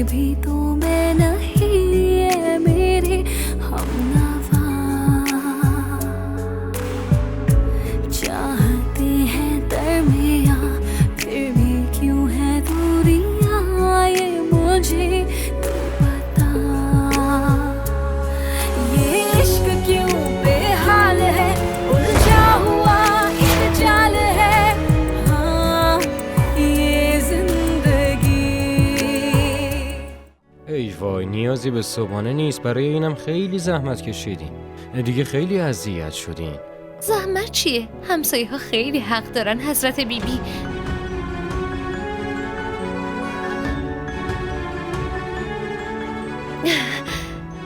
भी तो मैं नहीं है मेरे हमनवा चाहते हैं दरमियां फिर भी क्यों है दूरियां ये मुझे तो पता ये इश्क क्यों बेहाल है उलझा हुआ एक जाल है हाँ ये जिंदगी ای وای نیازی به صبحانه نیست، برای اینم خیلی زحمت کشیدین، دیگه خیلی اذیت شدین. زحمت چیه؟ همسایه ها خیلی حق دارن حضرت بیبی.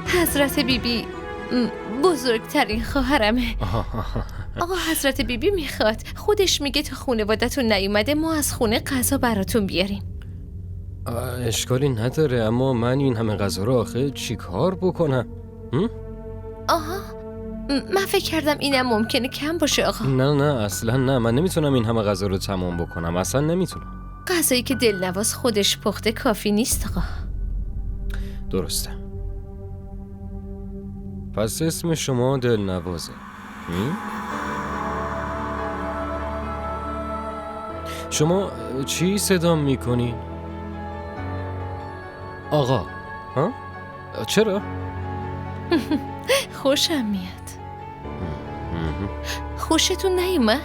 حضرت بیبی بزرگترین خواهرمه. آقا حضرت بیبی میخواد، خودش میگه تا خانوادتون نیومده ما از خونه غذا براتون بیاریم. اشکالی نداره، اما من این همه غذا رو آخه چی کار بکنم؟ آها من فکر کردم اینم ممکنه کم باشه آقا. نه اصلا نه، من نمیتونم این همه غذا رو تمام بکنم، اصلا نمیتونم. غذایی که دلنواز خودش پخته کافی نیست آقا. درسته. پس اسم شما دلنوازه. شما چی صدا میکنین؟ آقا ها؟ چرا؟ خوشم میاد. خوشتون نیومد؟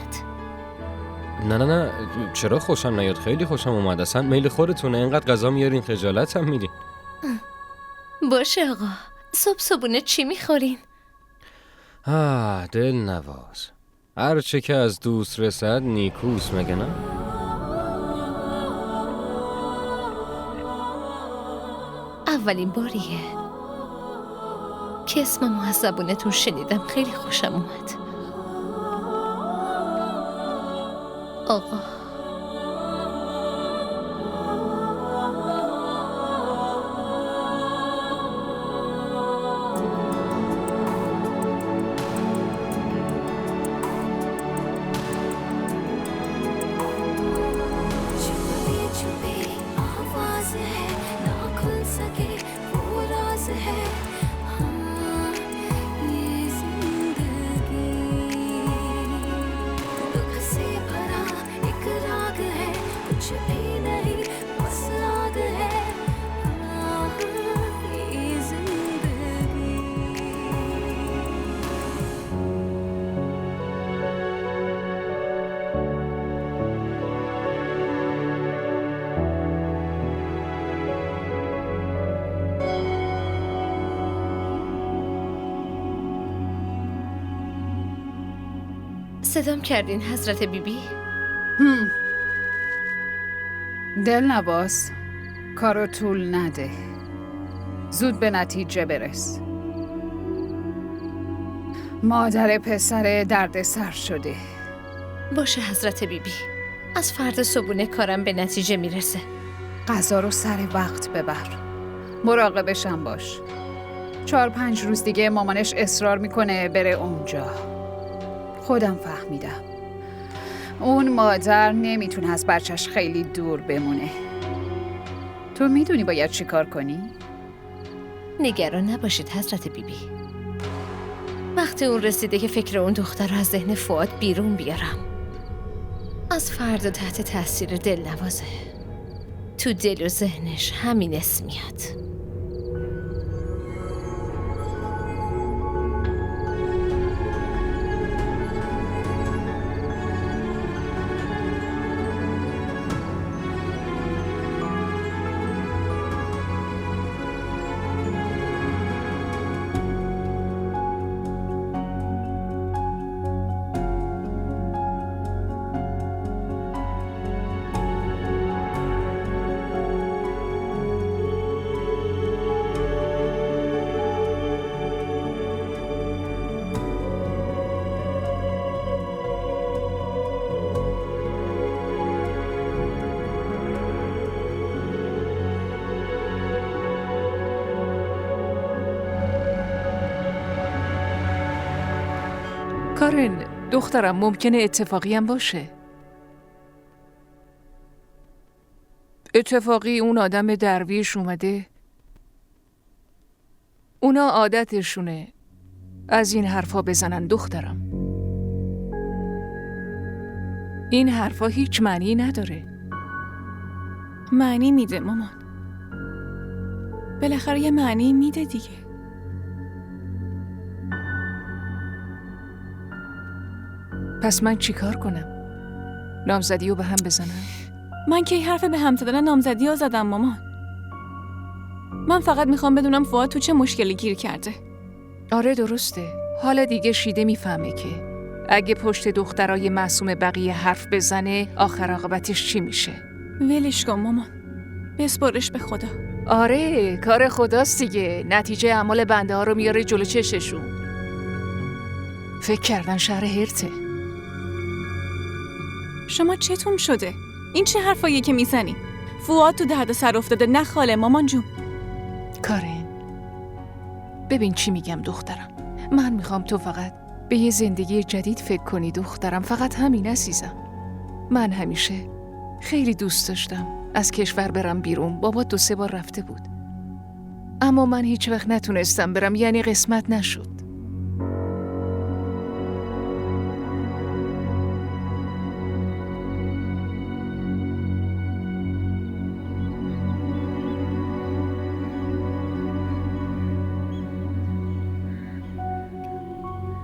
نه چرا خوشم نیاد؟ خیلی خوشم اومد، اصلا میل خودتونه، اینقدر غذا میارین خجالت هم میدین. باشه آقا. صبحونه چی میخورین؟ دلنواز، هر چه که از دوست رسد نیکوست، مگه نه؟ اولین باریه که اسممو از زبونتون شنیدم، خیلی خوشم اومد آقا. صدام کردین حضرت بیبی؟ دلنواز، کارو طول نده، زود به نتیجه برس. مادر پسر درد سر شده. باشه حضرت بیبی، از فردا صبحونه کارم به نتیجه میرسه. غذا رو سر وقت ببر، مراقبشم باش. 4-5 روز دیگه مامانش اصرار میکنه بره اونجا. خودم فهمیدم اون مادر نمیتونه از بچهش خیلی دور بمونه. تو میدونی باید چی کار کنی؟ نگران نباشید حضرت بیبی، وقتی اون رسیده که فکر اون دختر رو از ذهن فؤاد بیرون بیارم. از فردا تحت تاثیر دلنوازه، تو دل و ذهنش همین اسم میاد. کارن دخترم ممکنه اتفاقی هم باشه. اتفاقی اون آدم درویش اومده؟ اونا عادتشونه از این حرفا بزنن دخترم. این حرفا هیچ معنی نداره. معنی میده مامان. بالاخره یه معنی میده دیگه. پس من چیکار کنم؟ نامزدی رو به هم بزنم؟ من کی حرف به هم زدن نامزدی ها زدم مامان. من فقط میخوام بدونم فؤاد تو چه مشکلی گیر کرده. آره درسته. حالا دیگه شیده میفهمه که اگه پشت دخترای معصوم بقیه حرف بزنه آخر عاقبتش چی میشه. ولش کن مامان. بسپرش به خدا. آره کار خداست دیگه. نتیجه اعمال بنده ها رو میاره جلو چششون. فکر کردن شهر هرته. شما چتون شده؟ این چه حرفاییه که میزنی؟ فؤاد تو دردسر افتاده نه خاله مامان جون. کارین ببین چی میگم دخترم. من میخوام تو فقط به یه زندگی جدید فکر کنی دخترم. فقط همین عزیزم. من همیشه خیلی دوست داشتم از کشور برم بیرون. بابا 2-3 بار رفته بود اما من هیچ وقت نتونستم برم. یعنی قسمت نشد.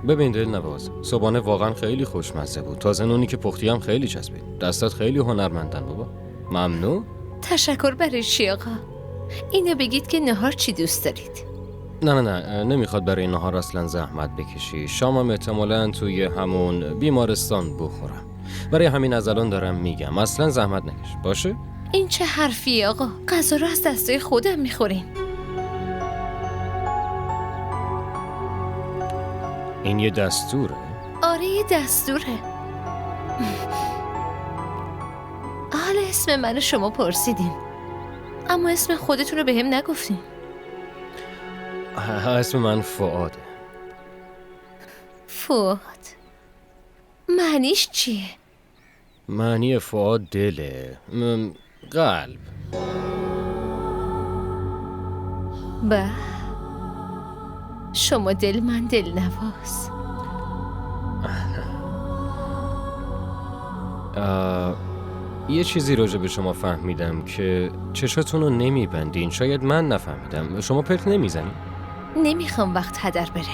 ببین دلنواز، صبحانه واقعا خیلی خوشمزه بود. تازه نونی که پختی هم خیلی چسبید. دستات خیلی هنرمندن بابا. ممنون. تشکر برای چی آقا؟ اینو بگید که نهار چی دوست دارید؟ نه نمیخواد برای نهار اصلا زحمت بکشی. شامم احتمالاً توی همون بیمارستان بخورم. برای همین از الان دارم میگم اصلا زحمت نکش باشه؟ این چه حرفیه آقا؟ غذا رو از دستای خودم میخورین. این یه دستوره؟ آره یه دستوره. حالا اسم من شما پرسیدین اما اسم خودتون رو به هم نگفتین. اسم من فؤاده. فؤاد معنیش چیه؟ معنی فؤاد دله، قلب. به شما دل من دلنواز. یه چیزی راجع به شما فهمیدم که چشاتون رو نمیبندین. شاید من نفهمیدم. شما پرت نمیزنین؟ نمیخوام وقت هدر بره.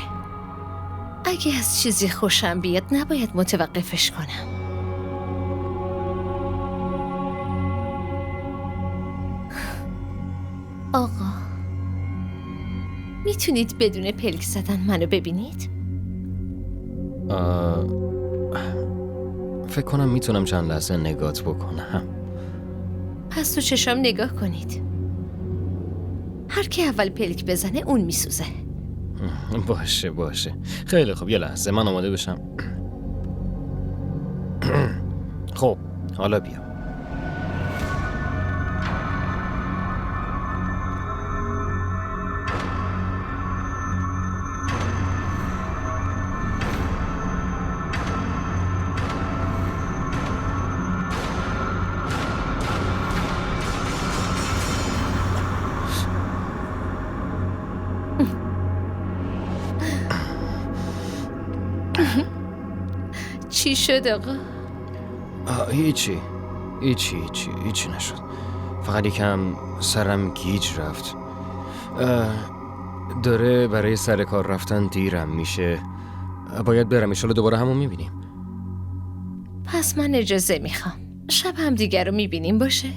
اگه از چیزی خوشم بیاد نباید متوقفش کنم. آقا میتونید بدون پلک زدن منو ببینید؟ فکر کنم میتونم چند لحظه نگات بکنم. پس تو چشام نگاه کنید. هر کی اول پلک بزنه اون میسوزه. باشه خیلی خوب. یه لحظه من آماده بشم. خب حالا بیا. چی شد آقا؟ هیچی نشد. فقط یکم سرم گیج رفت. داره برای سر کار رفتن دیرم میشه. باید برم. انشالله دوباره همون میبینیم. پس من اجازه میخوام. شب هم دیگر رو میبینیم باشه؟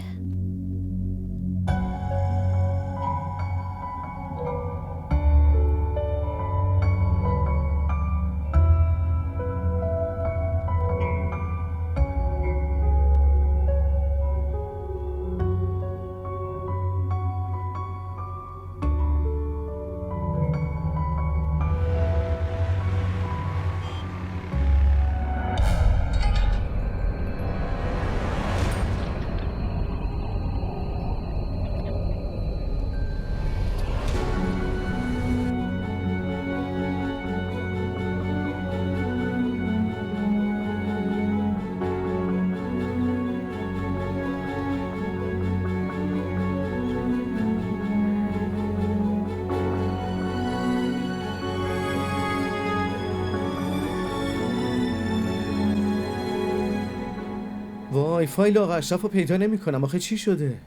فایل آقا اشرف رو پیدا نمی کنم. آخه چی شده؟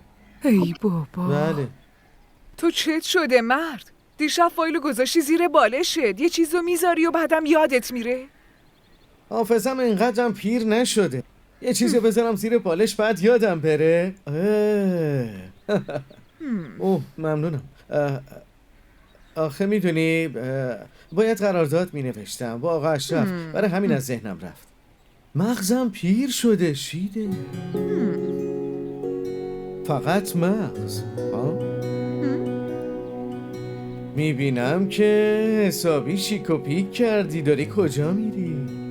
ای بابا، بله. تو چت شده مرد؟ دیشب فایلو گذاشتی زیر بالشت، یه چیزو میذاری و بعدم یادت میره. حافظم اینقدرم پیر نشده. یه چیزی بذارم زیر بالش بعد یادم بره. اوه ممنونم. آخه میدونی باید قرارداد می نوشتم با آقا اشرف، برای همین از ذهنم رفت. مغزم پیر شده شیده. فقط مغز. میبینم که حسابی شیک و پیک کردی. داری کجا میری؟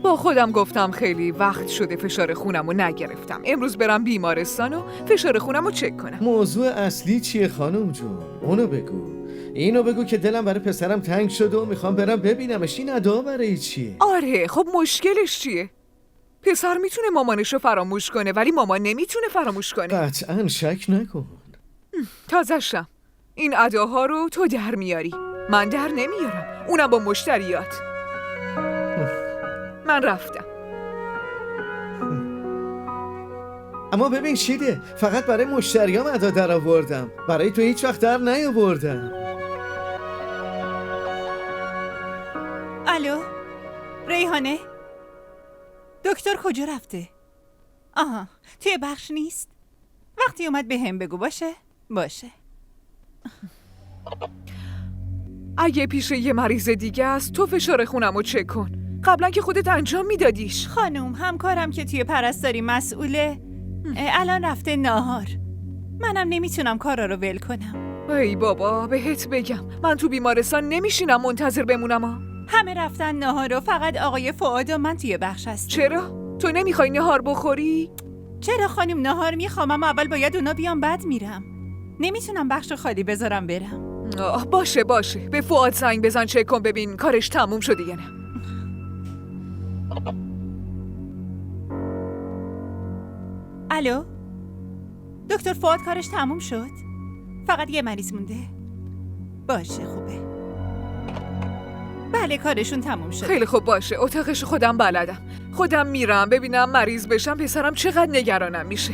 با خودم گفتم خیلی وقت شده فشار خونمو نگرفتم، امروز برم بیمارستان و فشار خونمو چک کنم. موضوع اصلی چیه خانم جون؟ اونو بگو. اینو بگو که دلم برای پسرم تنگ شده و میخوام برم ببینمش. این ادا برای چیه؟ آره خب مشکلش چیه؟ پسر میتونه مامانشو فراموش کنه ولی مامان نمیتونه فراموش کنه. قطعا شک نکن. تازشم این اداها رو تو در میاری، من در نمیارم، اونم با مشتریات. من رفتم. اما ببین شیده، فقط برای مشتریام ادا در آوردم، برای تو هیچ وقت در نیاوردم. الو ریحانه، دکتر کجا رفته؟ آها توی بخش نیست؟ وقتی اومد به هم بگو. باشه. اگه پیش یه مریض دیگه است تو فشار خونمو چک کن، قبلا که خودت انجام میدادیش. خانوم همکارم که توی پرستاری مسئوله الان رفته ناهار، منم نمیتونم کارا رو ول کنم. ای بابا بهت بگم من تو بیمارستان نمیشینم منتظر بمونم. همه رفتن ناهار و فقط آقای فؤاد و من توی بخش هستم. چرا؟ تو نمیخوای نهار بخوری؟ چرا خانم، ناهار میخوام اما اول باید اونا بیان بعد میرم. نمیتونم بخش خالی بذارم برم. باشه به فؤاد زنگ بزن چک کن ببین کارش تموم شده یا نه. الو دکتر فؤاد کارش تموم شد؟ فقط یه مریض مونده؟ باشه خوبه. بله کارشون تموم شد. خیلی خوب باشه، اتاقش خودم بلدم، خودم میرم ببینم مریض بشم پسرم چقدر نگرانم میشه.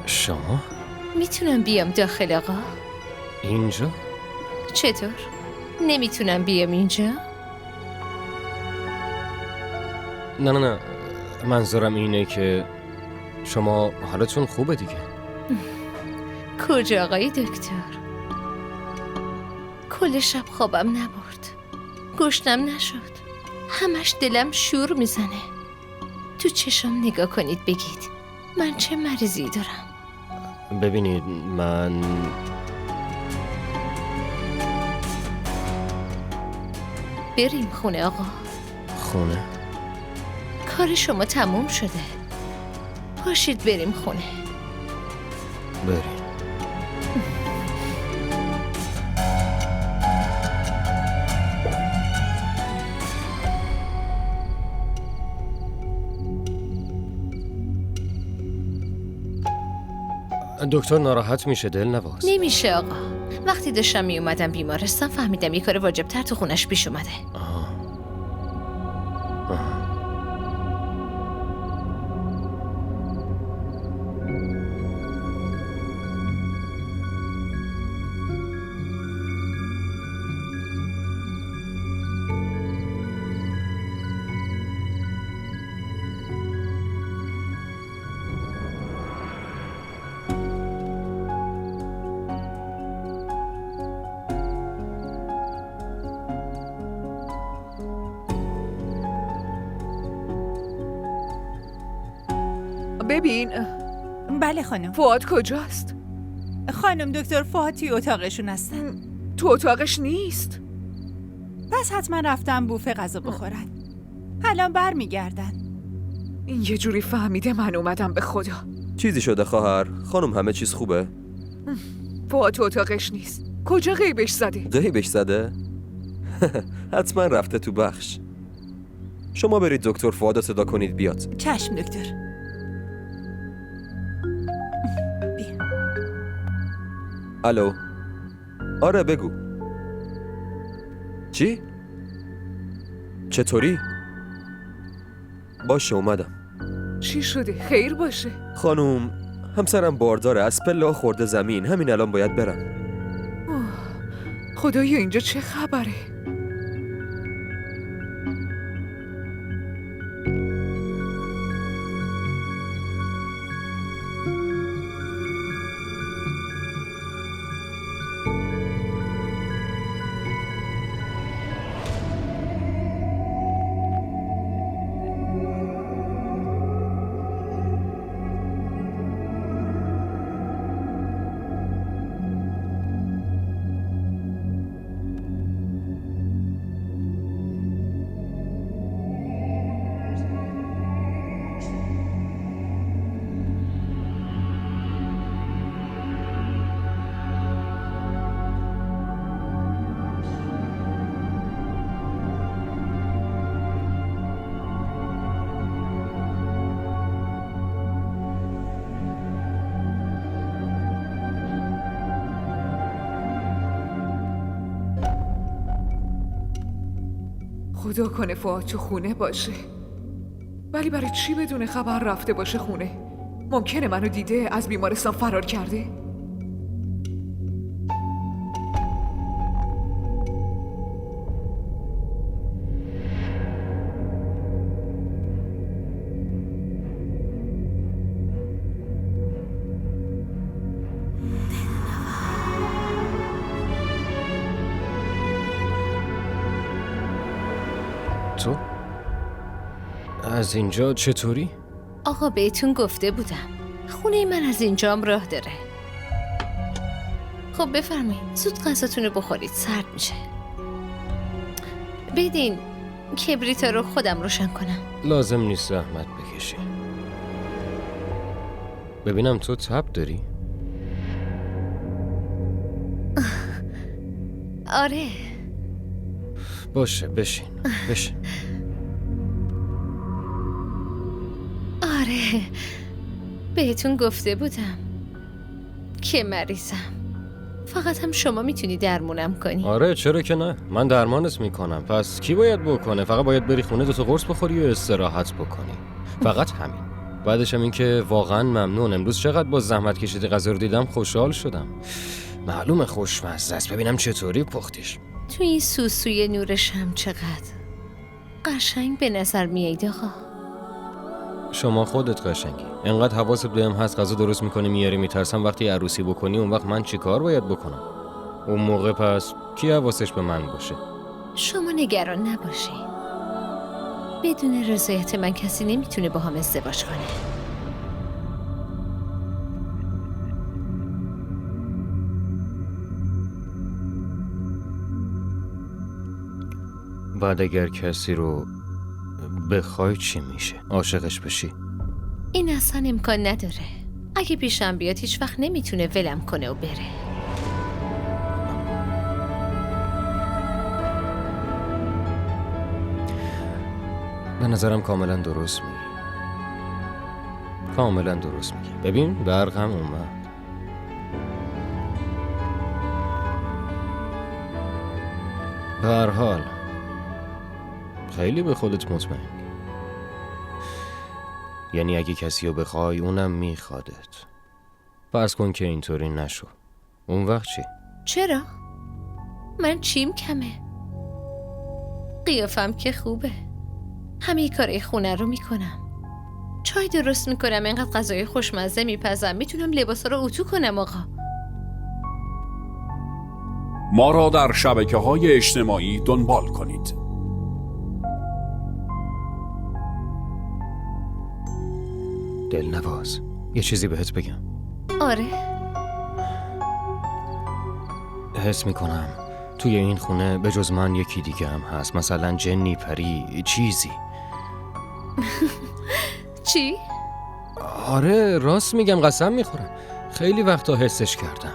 شما؟ میتونم بیام داخل آقا؟ اینجا؟ چطور؟ نمیتونم بیام اینجا؟ نه منظورم اینه که شما حالتون خوبه دیگه. کجا آقای دکتر؟ کل شب خوابم نبرد، گشتم نشد، همش دلم شور میزنه. تو چشم نگاه کنید بگید من چه مریضی دارم. ببینید من بریم خونه آقا. خونه؟ کار شما تموم شده، پاشید بریم خونه. بریم. دکتر ناراحت میشه دلنواز. نمیشه آقا، وقتی داشتم می اومدم بیمارستان فهمیدم یه کار واجب تر تو خونش پیش اومده. ببین، بله خانم. فؤاد کجاست؟ خانم دکتر فؤاد توی اتاقشون هستن. تو اتاقش نیست؟ پس حتما رفتن بوفه غذا بخورن. الان برمیگردن. این یه جوری فهمیده من اومدم، به خدا. چیزی شده خواهر؟ خانم همه چیز خوبه؟ فؤاد تو اتاقش نیست. کجا غیبش زده؟ غیبش زده؟ حتما رفته تو بخش. شما برید دکتر فؤاد صدا کنید بیاد. چشم دکتر. الو. آره بگو. چی؟ چطوری؟ باشه اومدم. چی شده؟ خیر باشه. خانوم همسرم بارداره، از پله خورده زمین، همین الان باید برم. خدایا اینجا چه خبره؟ خدا کنه فؤاد تو خونه باشه. ولی برای چی بدون خبر رفته باشه خونه؟ ممکنه منو دیده از بیمارستان فرار کرده؟ تو؟ از اینجا چطوری؟ آقا بهتون گفته بودم خونه من از اینجام راه داره. خب بفرمایید زود غذاتون رو بخورید، سرد میشه. بدین کبریتا رو خودم روشن کنم. لازم نیست زحمت بکشی. ببینم تو تب داری؟ آره. باشه بشین. آره بهتون گفته بودم که مریضم. فقط هم شما میتونی درمونم کنی. آره چرا که نه، من درمانت میکنم. پس کی باید بکنه؟ فقط باید بری خونه 2 قرص بخوری و استراحت بکنی، فقط همین. بعدش هم این که واقعا ممنون. امروز چقدر با زحمت کشیدی غذا رو دیدم، خوشحال شدم. معلومه خوشمزه است. ببینم چطوری پختیش. تو این سوسوی نورش هم چقدر قشنگ به نظر میاد آقا. شما خودت قشنگی. انقدر حواست بهم هست غذا درست میکنی میاری. میترسم وقتی عروسی بکنی اون وقت من چی کار باید بکنم؟ اون موقع پس کی حواسش به من باشه؟ شما نگران نباشی. بدون رضایت من کسی نمیتونه با هم ازدواج کنه. بعد اگر کسی رو بخوای چی میشه؟ عاشقش بشی؟ این اصلا امکان نداره. اگه پیشم بیاد هیچ وقت نمیتونه ولم کنه و بره. به نظرم کاملا درست میگی. کاملا درست میگی. ببین برقم اومد. به هر حال خیلی به خودت مطمئنی. یعنی اگه کسی رو بخوای اونم میخوادت. فرض کن که اینطوری نشو، اون وقت چی؟ چرا؟ من چیم کمه؟ قیافم که خوبه. همه کارهای خونه رو میکنم. چای درست میکنم، اینقدر غذای خوشمزه میپزم، میتونم لباسا رو اتو کنم آقا. ما را در شبکه‌های اجتماعی دنبال کنید. دلنواز، یه چیزی بهت بگم. آره؟ حس میکنم توی این خونه به جز من یکی دیگه هم هست، مثلا جنی، پری، چیزی. چی؟ آره راست میگم، قسم میخورم خیلی وقتا حسش کردم.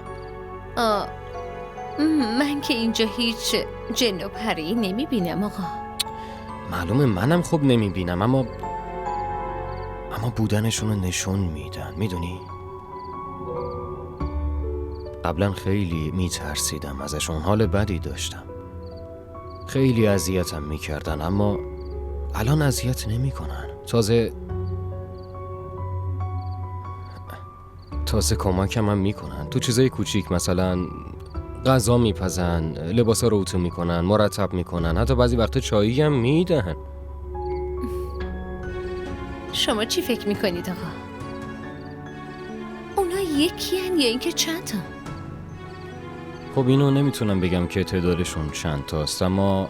من که اینجا هیچ جن و پری نمیبینم آقا. معلومه منم خوب نمیبینم، اما بودنشونو نشون میدن، میدونی؟ قبلا خیلی میترسیدم ازشون، حال بدی داشتم، خیلی اذیتم میکردن، اما الان اذیت نمیکنن. تازه کمکم هم میکنن تو چیزای کوچیک، مثلا غذا میپزن، لباسا رو اتو میکنن، مرتب میکنن، حتی بعضی وقتا چایی هم میدن. شما چی فکر میکنید آقا؟ اونا یکی هن یا اینکه چند تا؟ خب اینو نمیتونم بگم که تعدادشون چند تاست، اما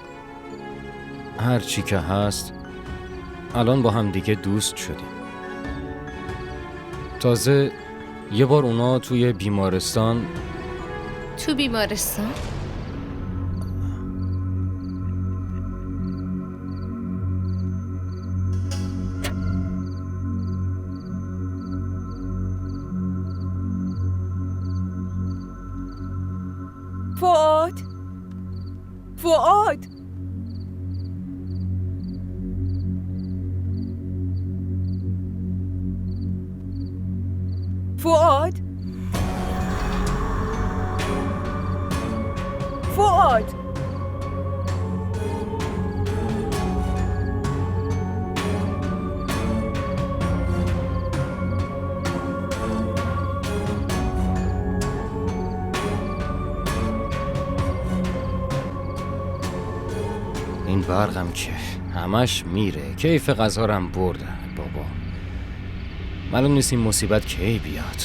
هر چی که هست الان با هم دیگه دوست شدیم. تازه یه بار اونا توی بیمارستان. تو بیمارستان؟ فؤاد فؤاد فؤاد فؤاد این برقم که همش میره، کیف غذارم برده بابا. معلوم نیست این مصیبت کی بیاد.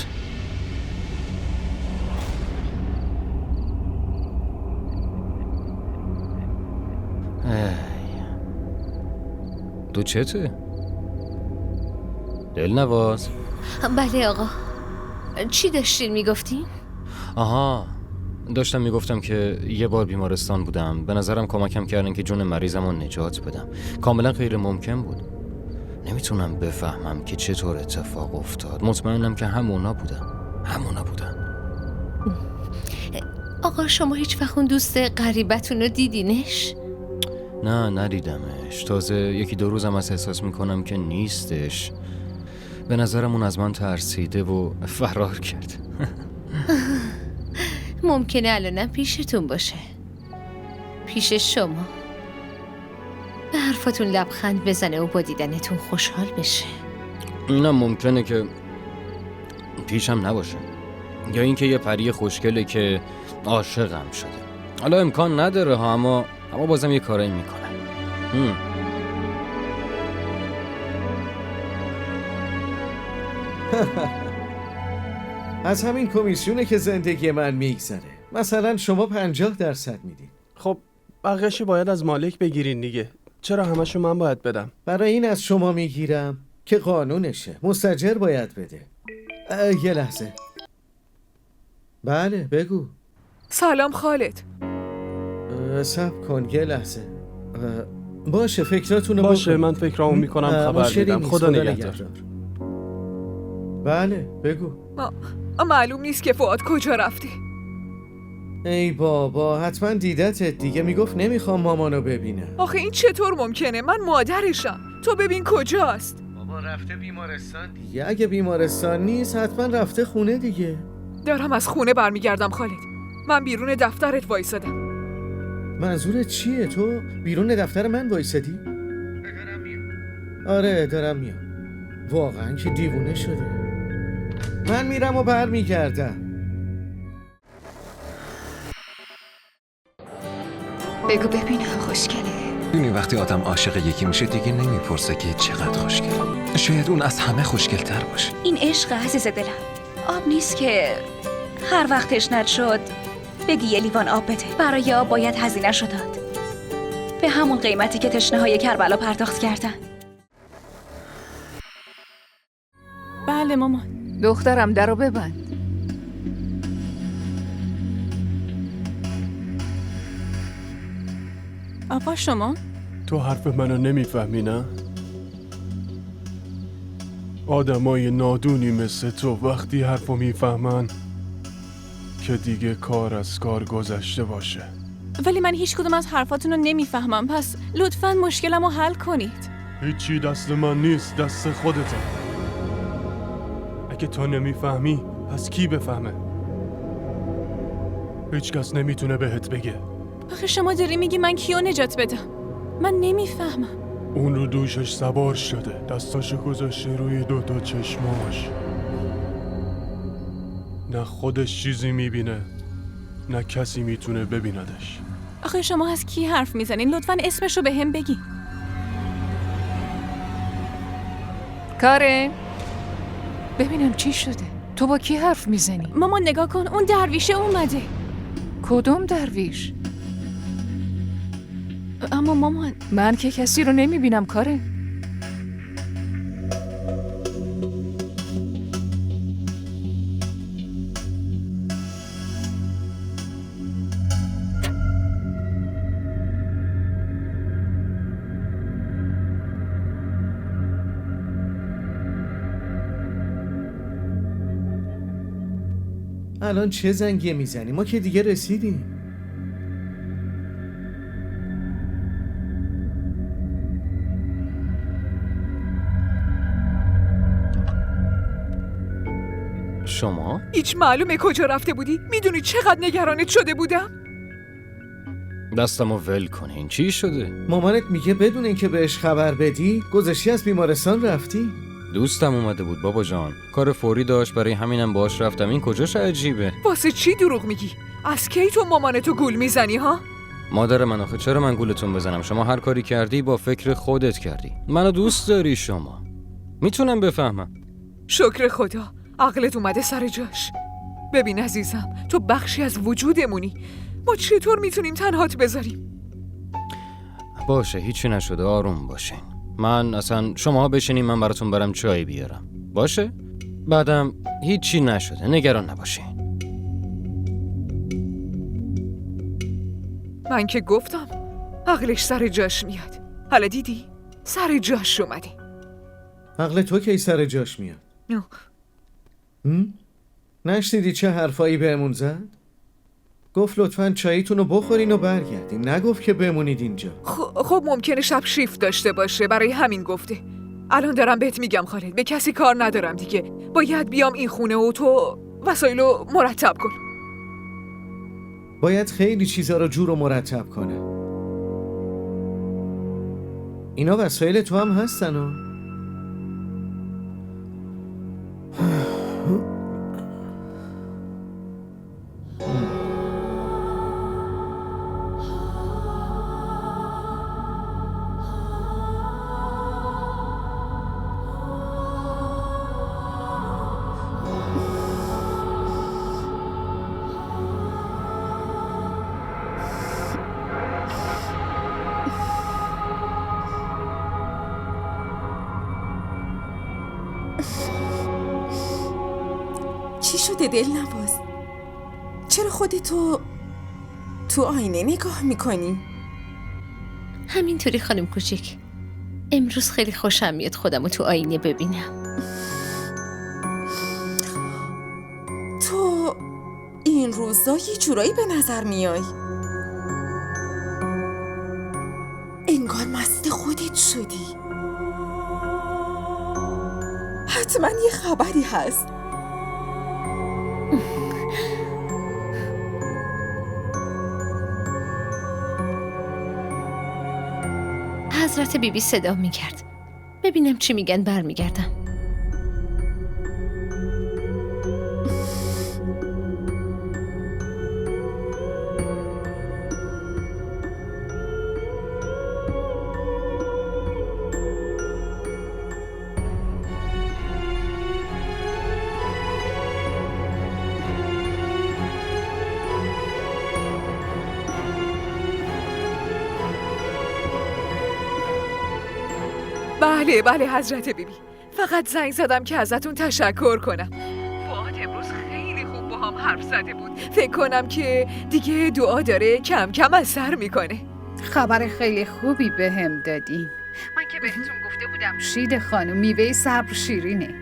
تو چته؟ دلنواز؟ بله آقا. چی داشتین میگفتین؟ آها، داشتم میگفتم که یه بار بیمارستان بودم، به نظرم کمکم کردن که جون مریضم رو نجات بدم. کاملا غیر ممکن بود، نمیتونم بفهمم که چطور اتفاق افتاد. مطمئنم که همونا بودن. آقا شما هیچ وقت اون دوست غریبتون رو دیدینش؟ نه ندیدمش. تازه یکی دو روزم از احساس میکنم که نیستش. به نظرم اون از من ترسیده و فرار کرد. ممکنه الانم پیشتون باشه، پیش شما، به حرفاتون لبخند بزنه و با دیدنتون خوشحال بشه. اینم ممکنه که پیشم نباشه، یا اینکه یه پری خوشگله که عاشقم شده. حالا امکان نداره ها، اما بازم یه کارایی میکنه. از همین کمیسیونه که زندگی من میگذره. مثلا شما 50% میدین. خب بقیه‌شو باید از مالک بگیرین دیگه. چرا همشو من باید بدم؟ برای این از شما میگیرم که قانونشه، مستاجر باید بده. یه لحظه. بله بگو. سلام خالد. صبر کن یه لحظه. باشه فکراتونو باشه من فکرامو میکنم، خبر میدم. خدا نگهدار. بله بگو. معلوم نیست که فؤاد کجا رفته. ای بابا حتما دیدتت دیگه، میگفت نمیخوام مامانو ببینم. آخه این چطور ممکنه؟ من مادرشم. تو ببین کجاست. بابا رفته بیمارستان دیگه. اگه بیمارستان نیست حتما رفته خونه دیگه. دارم از خونه برمیگردم خالد. من بیرون دفترت وایسادم. منظورت چیه؟ تو بیرون دفتر من وایسادی؟ دارم میام. آره دارم میام. واقعا که دیوونه شده. من میرم و برمیگردم. بگو ببینم خوشگله. دونی وقتی آدم عاشق یکی میشه دیگه نمیپرسه که چقدر خوشگل. شاید اون از همه خوشگل‌تر باشه. این عشق عزیز دلم آب نیست که هر وقت تشنت شد بگی یه لیوان آب بده. برای آب باید هزینه‌شو داد، به همون قیمتی که تشنه‌های کربلا پرداخت کردن. بله مامان. دخترم درو ببند. آقا شما؟ تو حرف منو نمیفهمی نه؟ آدمای نادونی مثل تو وقتی حرفو میفهمن که دیگه کار از کار گذشته باشه. ولی من هیچ کدوم از حرفاتون رو نمیفهمم، پس لطفاً مشکلم رو حل کنید. هیچی دست من نیست، دست خودته. اگه تو نمیفهمی پس کی بفهمه؟ هیچ کس نمیتونه بهت بگه. آخه شما داری میگی من کیو نجات بدم؟ من نمیفهمم. اون رو دوشش سوار شده، دستاشو گذاشته روی 2 تا چشماش. نه خودش چیزی میبینه نه کسی میتونه ببیندش. آخه شما از کی حرف میزنین؟ لطفاً اسمشو به هم بگین. کارین ببینم چی شده. تو با کی حرف میزنی؟ مامان نگاه کن، اون درویشه اومده. کدوم درویش؟ اما مامان من که کسی رو نمیبینم کارین. الان چه زنگیه میزنی؟ ما که دیگه رسیدیم. شما؟ هیچ معلومه کجا رفته بودی؟ میدونی چقدر نگرانت شده بودم؟ دستمو ول کنین. چی شده؟ مامانت میگه بدون اینکه بهش خبر بدی گذشتی از بیمارستان رفتی؟ دوستم اومده بود بابا جان، کار فوری داشت، برای همینم باهاش رفتم. این کجاش عجیبه؟ واسه چی دروغ میگی؟ از کی تو مامانتو گول میزنی ها؟ مادر من آخه چرا من گولتون بزنم؟ شما هر کاری کردی با فکر خودت کردی. منو دوست داری شما. میتونم بفهمم. شکر خدا عقلت اومده سر جاش. ببین عزیزم، تو بخشی از وجودمونی. ما چطور میتونیم تنهات بذاریم؟ باشه هیچی نشده، آروم باشین. من اصلا شما بشینین من براتون برم چای بیارم. باشه؟ بعدم هیچی نشده، نگران نباشین. من که گفتم عقلش سر جاش میاد. حالا دیدی؟ سر جاش اومده. عقل تو کی سر جاش میاد؟ نشنیدی چه حرفایی بهمون زد؟ گفت لطفاً چاییتون رو بخورین و برگردین، نگفت که بمونید اینجا. خب ممکنه شب شیفت داشته باشه، برای همین گفته. الان دارم بهت میگم خالد، به کسی کار ندارم دیگه. باید بیام این خونه و تو وسایلو مرتب کن. باید خیلی چیزا رو جور و مرتب کنه. اینا وسایل تو هم هستن و چی شده دلنواز؟ چرا خودتو تو آینه نگاه میکنی؟ همینطوری خانم کوچیک. امروز خیلی خوشم میاد خودمو تو آینه ببینم. تو این روزا یه جورایی به نظر میای. انگار مست خودت شدی. حتما یه خبری هست. حضرت بیبی صدا میکرد. ببینم چی میگن، برمیگردم. بله حضرت بیبی. فقط زنگ زدم که ازتون تشکر کنم. فؤاد امروز خیلی خوب با هم حرف زده بود. فکر کنم که دیگه دعا داره کم کم اثر میکنه. خبر خیلی خوبی به هم دادین. من که بهتون گفته بودم شید خانم میوه صبر شیرینه.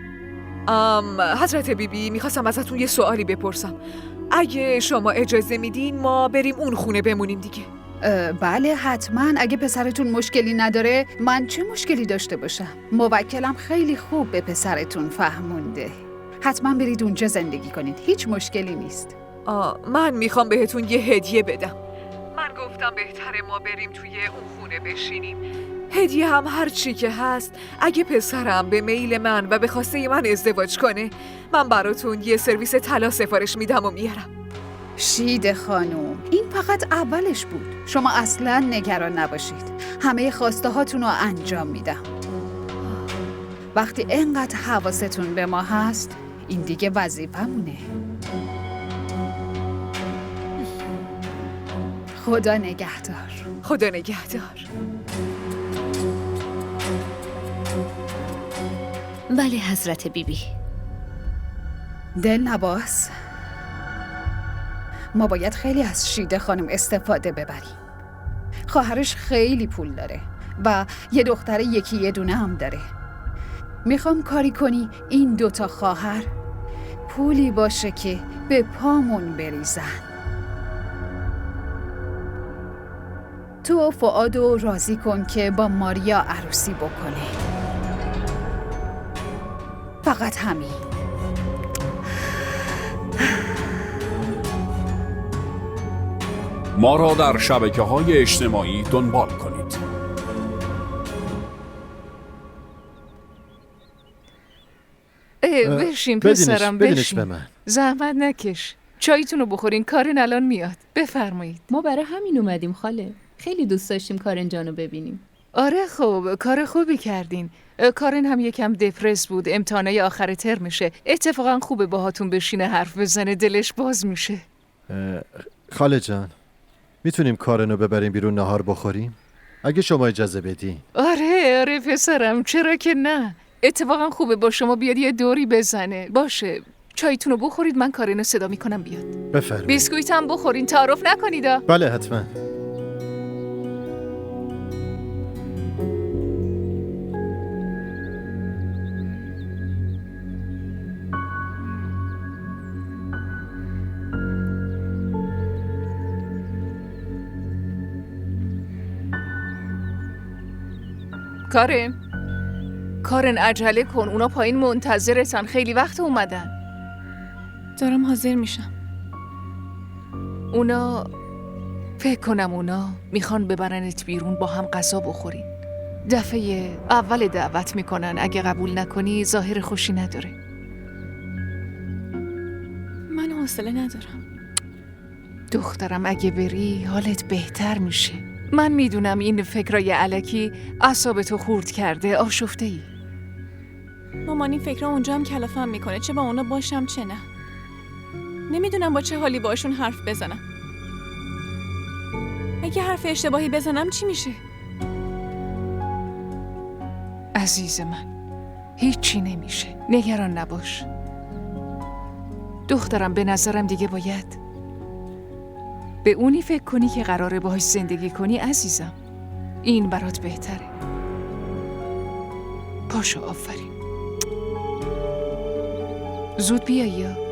حضرت بیبی میخواستم ازتون یه سوالی بپرسم. اگه شما اجازه میدین ما بریم اون خونه بمونیم دیگه. بله حتما. اگه پسرتون مشکلی نداره من چه مشکلی داشته باشم؟ موکلم خیلی خوب به پسرتون فهمونده. حتما برید اونجا زندگی کنید، هیچ مشکلی نیست. من میخوام بهتون یه هدیه بدم. من گفتم بهتره ما بریم توی اون خونه بشینیم. هدیه هم هر چی که هست. اگه پسرم به میل من و به خواسته من ازدواج کنه، من براتون یه سرویس طلا سفارش میدم و میارم. شید خانوم، این فقط اولش بود. شما اصلا نگران نباشید، همه خواسته هاتون رو انجام میدم. وقتی اینقدر حواستون به ما هست، این دیگه وظیفه‌مونه. خدا نگهدار. خدا نگهدار. بله حضرت بیبی. دل نباز، ما باید خیلی از شیده خانم استفاده ببریم. خواهرش خیلی پول داره و یه دختر یکی دونه هم داره. میخوام کاری کنی این دوتا خواهر پولی باشه که به پامون بریزن. تو فؤادو راضی کن که با ماریا عروسی بکنه. فقط همین. ما را در شبکه‌های اجتماعی دنبال کنید. بشین پسرم، بدینش بشین. به من. زحمت نکش. چایتون رو بخورین، کارن الان میاد. بفرمایید. ما برای همین اومدیم خاله. خیلی دوست داشتیم کارن جانو ببینیم. آره خب، کار خوبی کردین. کارن هم یکم دپرس بود، امتحانای آخر ترمشه. اتفاقا خوبه باهاتون بشینه حرف بزنه، دلش باز میشه. خاله جان، میتونیم کارنو ببریم بیرون نهار بخوریم؟ اگه شما اجازه بدین. آره پسرم، چرا که نه. اتفاقا خوبه با شما بیاد یه دوری بزنه. باشه، چایتون رو بخورید، من کارنو صدا میکنم بیاد. بفرمایید. بیسکویت هم بخورین، تعارف نکنیدا. بله حتما. کارن عجله کن، اونا پایین منتظرتن، خیلی وقت اومدن. دارم حاضر میشم. فکر کنم اونا میخوان ببرنت بیرون با هم غذا بخورین. دفعه اول دعوت میکنن، اگه قبول نکنی ظاهر خوشی نداره. من حوصله ندارم. دخترم اگه بری حالت بهتر میشه. من میدونم این فکرای الکی اعصابتو خورد کرده، آشفته ای. مامان این فکرها اونجا هم کلافم میکنه، چه با اونا باشم چه نه. نمیدونم با چه حالی باشون حرف بزنم. اگه حرف اشتباهی بزنم چی میشه؟ عزیز من، هیچی نمیشه، نگران نباش. دخترم به نظرم دیگه باید به اونی فکر کنی که قراره باهاش زندگی کنی عزیزم. این برات بهتره. پاشو، آفرین. زود بیا یا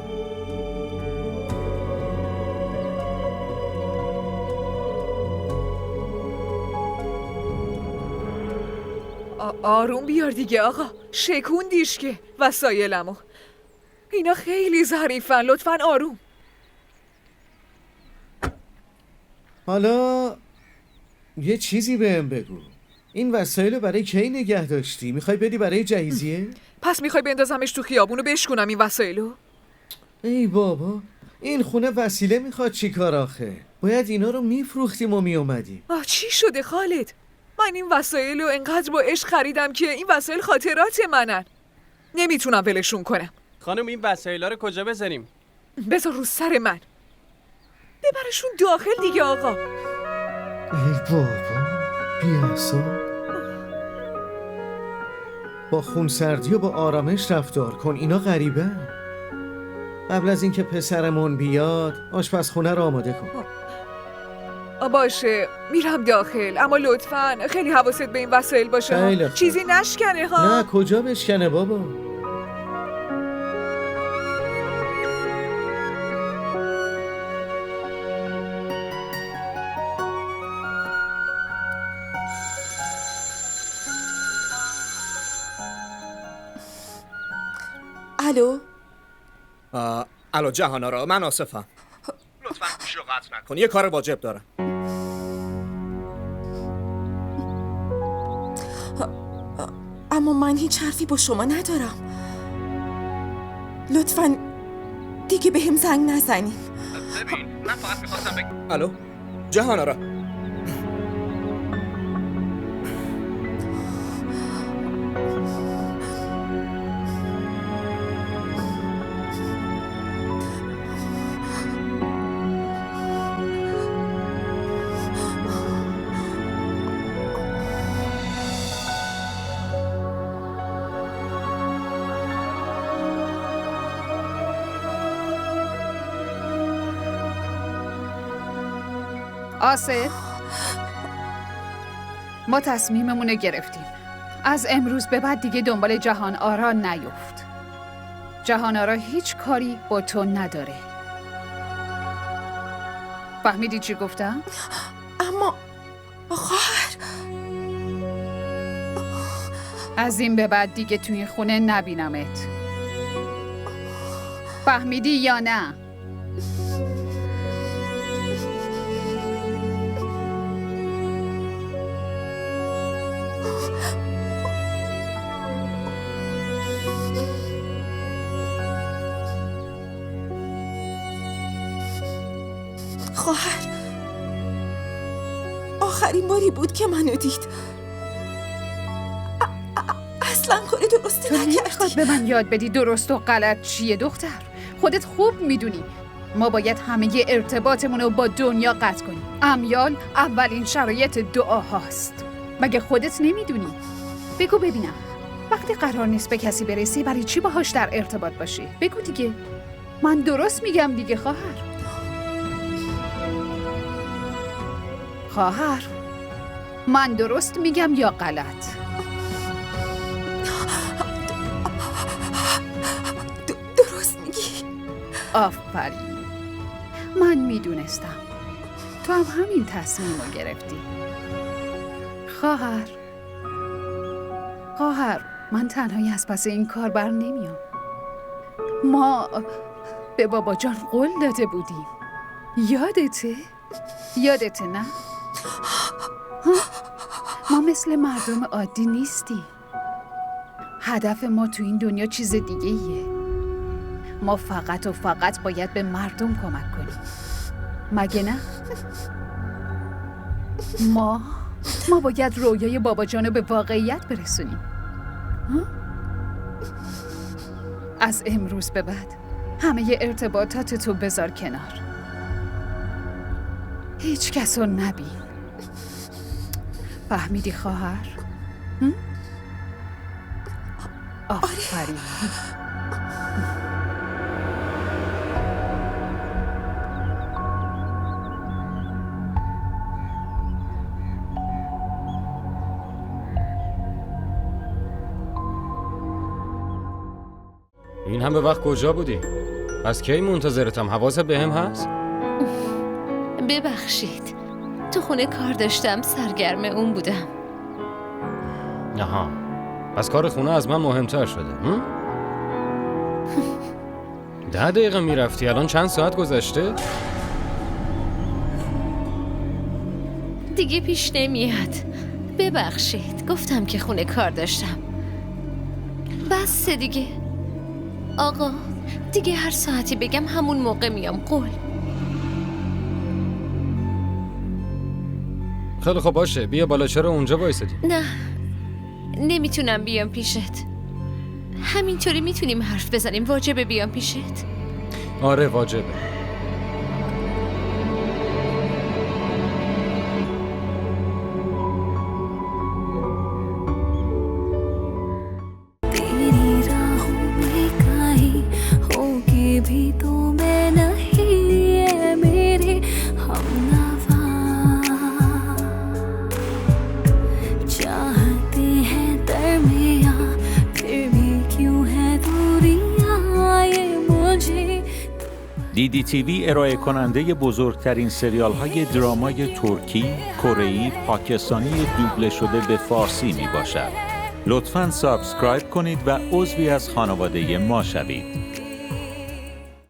آروم بیار دیگه آقا، شکوندیش که وسایلمو. اینا خیلی ظریفن، لطفاً آروم. حالا یه چیزی بهم بگو، این وسایل رو برای کی نگه داشتی؟ میخوای بدی برای جهیزیه؟ پس میخوای بندازمش تو خیابون و بشکنم این وسایلو؟ ای بابا، این خونه وسیله میخواد چی کار آخه؟ باید اینا رو میفروختیم و میومدیم. چی شده خالد؟ من این وسایل رو انقدر با عشق خریدم که این وسایل خاطرات منن. نمیتونم ولشون کنم. خانم این وسایل رو کجا بذاریم؟ بذار رو سر من. ببرشون داخل دیگه آقا. ای بابا، بیاسا. با خونسردی و با آرامش رفتار کن. اینا غریبه. قبل از اینکه پسرمون بیاد آشپزخونه رو آماده کن. باشه میرم داخل، اما لطفاً خیلی حواست به این وسایل باشه. خیلی خوب. چیزی نشکنه ها. نه کجا بشکنه بابا. الو الو جهانارا، من آصفم. لطفاً گوشی رو قطع نکن، یه کار واجب دارم. اما من هیچ حرفی با شما ندارم. لطفاً دیگه به هم زنگ نزنین. ببین من فقط میخواستم الو جهانارا. آصف، ما تصمیممون گرفتیم. از امروز به بعد دیگه دنبال جهان آرا نیفت. جهان آرا هیچ کاری با تو نداره. فهمیدی چی گفتم؟ اما خواهر، از این به بعد دیگه توی این خونه نبینمت. فهمیدی یا نه؟ خواهر، آخرین باری بود که منو دید. اصلا کار درستی نکردی. نمیخواد به من یاد بدی درست و غلط چیه دختر. خودت خوب میدونی ما باید همه ارتباطمون رو با دنیا قطع کنیم. امیال اولین شرایط دعا هاست. مگه خودت نمیدونی؟ بگو ببینم، وقتی قرار نیست به کسی برسی برای چی باهاش در ارتباط باشی؟ بگو دیگه. من درست میگم دیگه خواهر. خواهر، من درست میگم یا غلط؟ درست میگی. آفرین. من میدونستم تو هم همین تصمیم رو گرفتی. خواهر، من تنهایی از پس این کار بر نمیام. ما به بابا جان قول داده بودیم. یادته نه؟ ما مثل مردم عادی نیستیم. هدف ما تو این دنیا چیز دیگه ایه. ما فقط و فقط باید به مردم کمک کنیم. مگه نه؟ ما باید رویای بابا جانو به واقعیت برسونیم. از امروز به بعد همه ارتباطات تو بذار کنار. هیچ کس رو نبین. فهمیدی خواهر؟ آفرین. این همه وقت کجا بودی؟ از کی منتظرتم؟ حواست بهم هست؟ ببخشید، تو خونه کار داشتم، سرگرم اون بودم. آها، پس کار خونه از من مهمتر شده. 10 دقیقه میرفتی، الان چند ساعت گذشته؟ دیگه پیش نمیاد. ببخشید، گفتم که خونه کار داشتم. بس دیگه آقا، دیگه هر ساعتی بگم همون موقع میام. قول. خیلی خب باشه، بیا بالا. چرا اونجا وایسادی؟ نه، نمیتونم بیام پیشت. همینطوری میتونیم حرف بزنیم. واجبه بیام پیشت؟ آره واجبه. دیدی تیوی ارائه کننده بزرگترین سریال های درامای ترکی، کره‌ای، پاکستانی دوبله شده به فارسی می باشد. لطفاً سابسکرایب کنید و عضوی از خانواده ما شوید.